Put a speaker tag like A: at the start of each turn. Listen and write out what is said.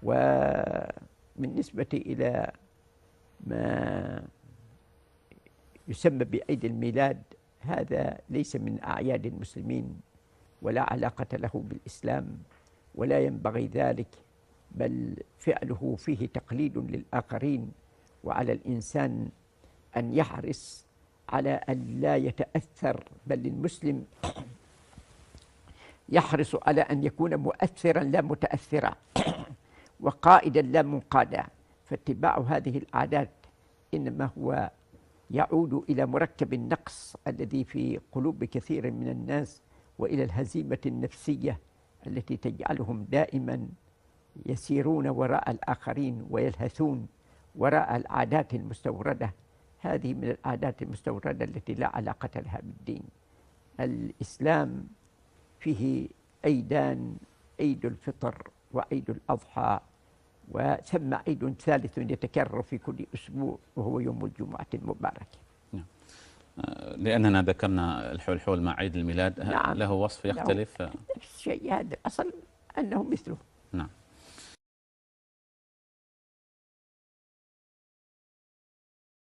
A: وبالنسبة إلى ما يسمى بعيد الميلاد، هذا ليس من أعياد المسلمين ولا علاقة له بالإسلام ولا ينبغي ذلك، بل فعله فيه تقليد للآخرين، وعلى الإنسان أن يحرص على أن لا يتأثر، بل المسلم يحرص على أن يكون مؤثرا لا متأثرا وقائدا لا منقادا. فاتباع هذه العادات إنما هو يعود إلى مركب النقص الذي في قلوب كثير من الناس، وإلى الهزيمة النفسية التي تجعلهم دائما يسيرون وراء الآخرين ويلهثون وراء العادات المستوردة. هذه من العادات المستوردة التي لا علاقة لها بالدين. الإسلام فيه عيدان، عيد الفطر وعيد الأضحى، وثم عيد ثالث يتكرر في كل أسبوع وهو يوم الجمعة المباركة.
B: نعم. لأننا ذكرنا الحول مع عيد الميلاد. نعم. له وصف يختلف؟
A: نفس الشيء، هذا الأصل أنه مثله.
B: نعم.